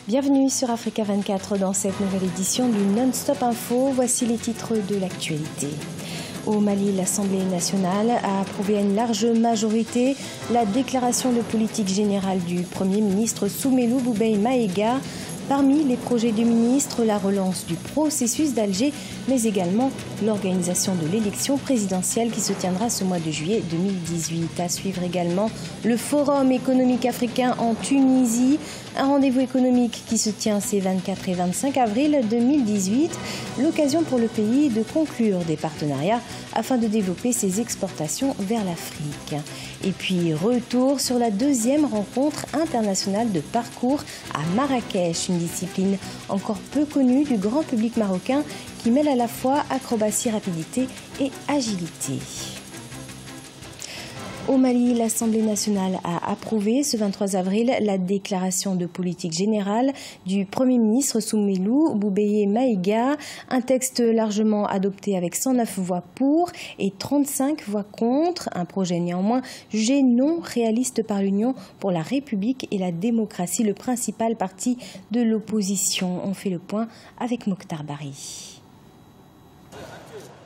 Bienvenue sur Africa 24 dans cette nouvelle édition du Non-Stop Info. Voici les titres de l'actualité. Au Mali, l'Assemblée nationale a approuvé à une large majorité la déclaration de politique générale du Premier ministre Soumeylou Boubèye Maïga. Parmi les projets du ministre, la relance du processus d'Alger, mais également l'organisation de l'élection présidentielle qui se tiendra ce mois de juillet 2018. À suivre également le Forum économique africain en Tunisie, un rendez-vous économique qui se tient ces 24 et 25 avril 2018. L'occasion pour le pays de conclure des partenariats afin de développer ses exportations vers l'Afrique. Et puis retour sur la deuxième rencontre internationale de parcours à Marrakech, une discipline encore peu connue du grand public marocain qui mêle à la fois acrobatie, rapidité et agilité. Au Mali, l'Assemblée nationale a approuvé ce 23 avril la déclaration de politique générale du Premier ministre Soumeylou Boubèye Maïga, un texte largement adopté avec 109 voix pour et 35 voix contre, un projet néanmoins jugé non réaliste par l'Union pour la République et la démocratie, le principal parti de l'opposition. On fait le point avec Mokhtar Bari.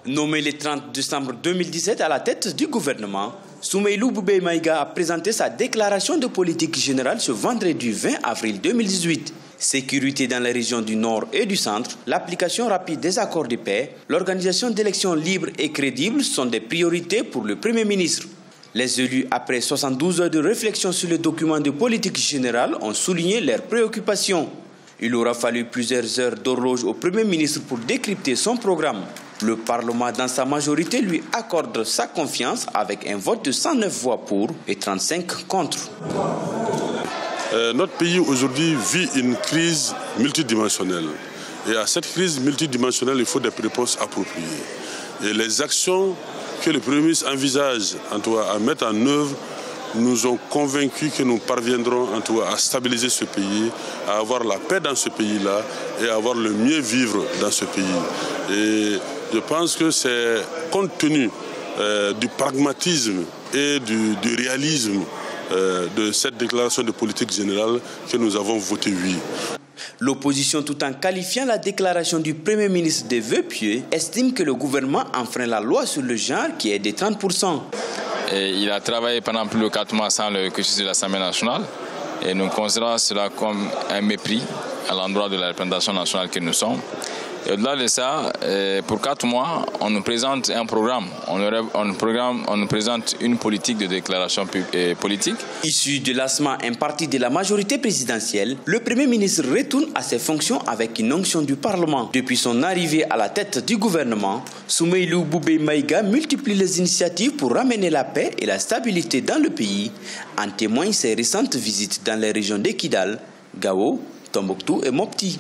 Nommé le 30 décembre 2017 à la tête du gouvernement, Soumeylou Boubèye Maïga a présenté sa déclaration de politique générale ce vendredi 20 avril 2018. Sécurité dans les régions du Nord et du Centre, l'application rapide des accords de paix, l'organisation d'élections libres et crédibles sont des priorités pour le Premier ministre. Les élus, après 72 heures de réflexion sur le document de politique générale, ont souligné leurs préoccupations. Il aura fallu plusieurs heures d'horloge au Premier ministre pour décrypter son programme. Le Parlement, dans sa majorité, lui accorde sa confiance avec un vote de 109 voix pour et 35 contre. Notre pays aujourd'hui vit une crise multidimensionnelle. Et à cette crise multidimensionnelle, il faut des réponses appropriées. Et les actions que le Premier ministre envisage à mettre en œuvre nous ont convaincus que nous parviendrons à stabiliser ce pays, à avoir la paix dans ce pays-là et à avoir le mieux vivre dans ce pays. Et je pense que c'est compte tenu du pragmatisme et du réalisme de cette déclaration de politique générale que nous avons voté oui. L'opposition, tout en qualifiant la déclaration du Premier ministre de vœux pieux, estime que le gouvernement enfreint la loi sur le genre qui est de 30%. Et il a travaillé pendant plus de 4 mois sans le cursus de l'Assemblée nationale et nous considérons cela comme un mépris à l'endroit de la représentation nationale que nous sommes. Et au-delà de ça, pour 4 mois, on nous présente un programme. On nous présente une politique de déclaration politique. Issu de l'assement imparti de la majorité présidentielle, le Premier ministre retourne à ses fonctions avec une onction du Parlement. Depuis son arrivée à la tête du gouvernement, Soumeylou Boubèye Maïga multiplie les initiatives pour ramener la paix et la stabilité dans le pays. En témoignent ses récentes visites dans les régions de Kidal, Gao, Tombouctou et Mopti.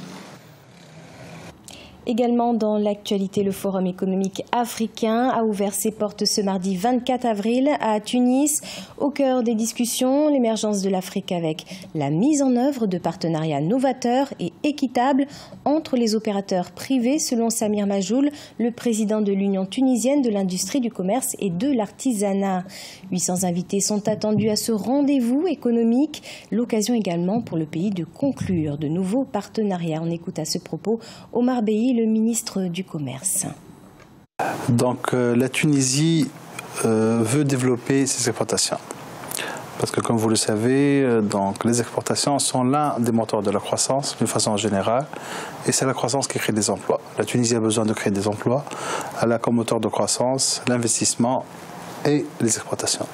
Également dans l'actualité, le Forum économique africain a ouvert ses portes ce mardi 24 avril à Tunis. Au cœur des discussions, l'émergence de l'Afrique avec la mise en œuvre de partenariats novateurs et équitables entre les opérateurs privés, selon Samir Majoul, le président de l'Union tunisienne de l'industrie du commerce et de l'artisanat. 800 invités sont attendus à ce rendez-vous économique. L'occasion également pour le pays de conclure de nouveaux partenariats. On écoute à ce propos Omar Beyi, le ministre du Commerce. Donc la Tunisie veut développer ses exportations. Parce que comme vous le savez, donc, les exportations sont l'un des moteurs de la croissance d'une façon générale. Et c'est la croissance qui crée des emplois. La Tunisie a besoin de créer des emplois. Elle a comme moteur de croissance l'investissement et les exportations.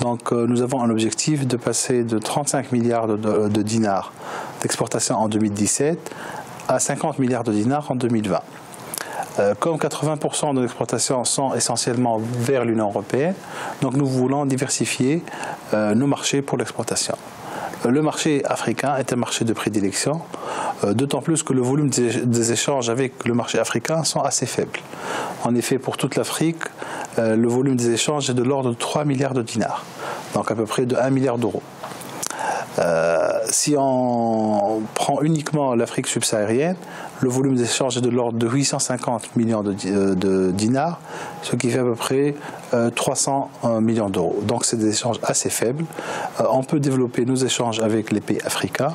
Donc nous avons un objectif de passer de 35 milliards de dinars d'exportation en 2017 à 50 milliards de dinars en 2020. Comme 80% de l'exportation sont essentiellement vers l'Union européenne, donc nous voulons diversifier nos marchés pour l'exportation. Le marché africain est un marché de prédilection, d'autant plus que le volume des échanges avec le marché africain sont assez faibles. En effet, pour toute l'Afrique, le volume des échanges est de l'ordre de 3 milliards de dinars, donc à peu près de 1 milliard d'euros. Si on prend uniquement l'Afrique subsaharienne, le volume d'échange est de l'ordre de 850 millions de dinars, ce qui fait à peu près 300 millions d'euros. Donc c'est des échanges assez faibles. On peut développer nos échanges avec les pays africains,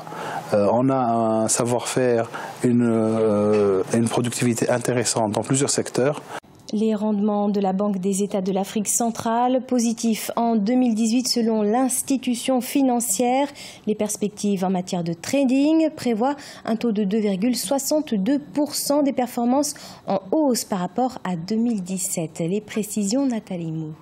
On a un savoir-faire, une productivité intéressante dans plusieurs secteurs. Les rendements de la Banque des États de l'Afrique centrale, positifs en 2018 selon l'institution financière. Les perspectives en matière de trading prévoient un taux de 2,62% des performances en hausse par rapport à 2017. Les précisions, Nathalie Mou.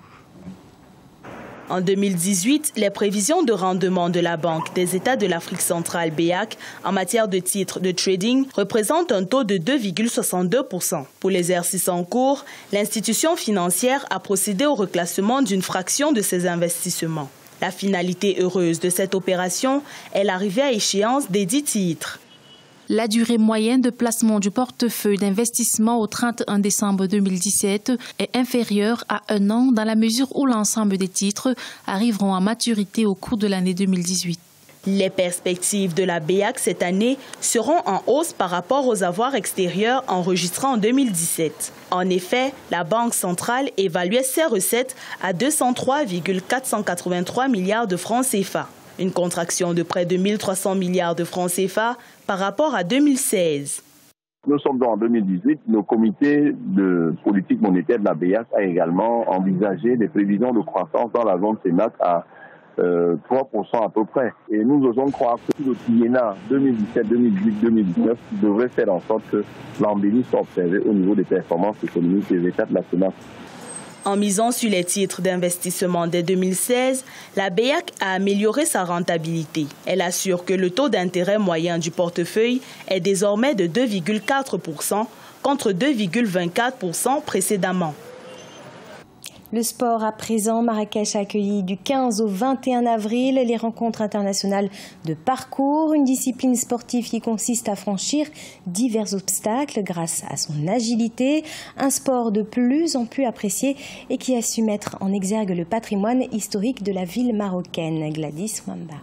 En 2018, les prévisions de rendement de la Banque des États de l'Afrique centrale BEAC en matière de titres de trading représentent un taux de 2,62%. Pour l'exercice en cours, l'institution financière a procédé au reclassement d'une fraction de ses investissements. La finalité heureuse de cette opération est l'arrivée à échéance des dits titres. La durée moyenne de placement du portefeuille d'investissement au 31 décembre 2017 est inférieure à 1 an dans la mesure où l'ensemble des titres arriveront à maturité au cours de l'année 2018. Les perspectives de la BEAC cette année seront en hausse par rapport aux avoirs extérieurs enregistrés en 2017. En effet, la Banque centrale évaluait ses recettes à 203,483 milliards de francs CFA. Une contraction de près de 1 300 milliards de francs CFA par rapport à 2016. Nous sommes en 2018. Le comité de politique monétaire de la BEAC a également envisagé des prévisions de croissance dans la zone CEMAC à 3% à peu près. Et nous osons croire que le triennat 2017, 2018, 2019 devrait faire en sorte que l'embellie soit observée au niveau des performances économiques des États de la CEMAC. En misant sur les titres d'investissement dès 2016, la BEAC a amélioré sa rentabilité. Elle assure que le taux d'intérêt moyen du portefeuille est désormais de 2,4% contre 2,24% précédemment. Le sport à présent, Marrakech a accueilli du 15 au 21 avril les rencontres internationales de parcours, une discipline sportive qui consiste à franchir divers obstacles grâce à son agilité, un sport de plus en plus apprécié et qui a su mettre en exergue le patrimoine historique de la ville marocaine. Gladys Mwamba.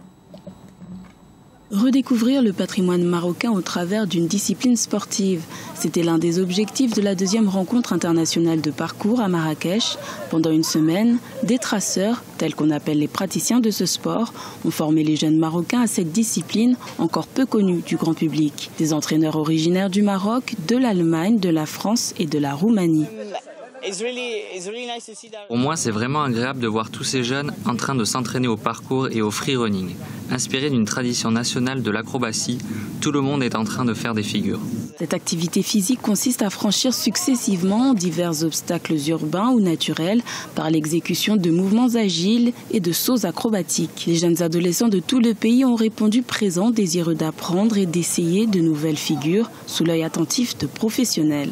Redécouvrir le patrimoine marocain au travers d'une discipline sportive. C'était l'un des objectifs de la deuxième rencontre internationale de parcours à Marrakech. Pendant une semaine, des traceurs, tels qu'on appelle les praticiens de ce sport, ont formé les jeunes Marocains à cette discipline encore peu connue du grand public. Des entraîneurs originaires du Maroc, de l'Allemagne, de la France et de la Roumanie. Pour moi, c'est vraiment agréable de voir tous ces jeunes en train de s'entraîner au parcours et au freerunning. Inspiré d'une tradition nationale de l'acrobatie, tout le monde est en train de faire des figures. Cette activité physique consiste à franchir successivement divers obstacles urbains ou naturels par l'exécution de mouvements agiles et de sauts acrobatiques. Les jeunes adolescents de tout le pays ont répondu présents, désireux d'apprendre et d'essayer de nouvelles figures sous l'œil attentif de professionnels.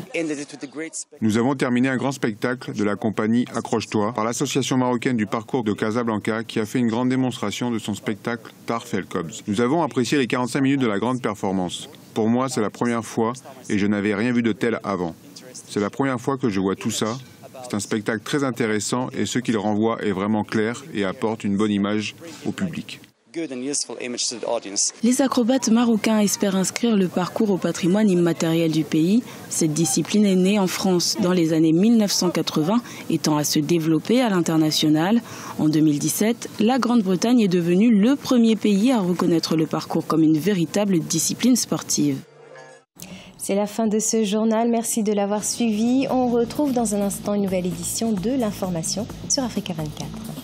Nous avons terminé un grand spectacle de la compagnie Accroche-toi par l'association marocaine du parcours de Casablanca qui a fait une grande démonstration de son spectacle Tarf El Kobz. Nous avons apprécié les 45 minutes de la grande performance. Pour moi, c'est la première fois et je n'avais rien vu de tel avant. C'est la première fois que je vois tout ça. C'est un spectacle très intéressant et ce qu'il renvoie est vraiment clair et apporte une bonne image au public. Les acrobates marocains espèrent inscrire le parcours au patrimoine immatériel du pays. Cette discipline est née en France dans les années 1980 et tend à se développer à l'international. En 2017, la Grande-Bretagne est devenue le premier pays à reconnaître le parcours comme une véritable discipline sportive. C'est la fin de ce journal. Merci de l'avoir suivi. On retrouve dans un instant une nouvelle édition de l'information sur Africa 24.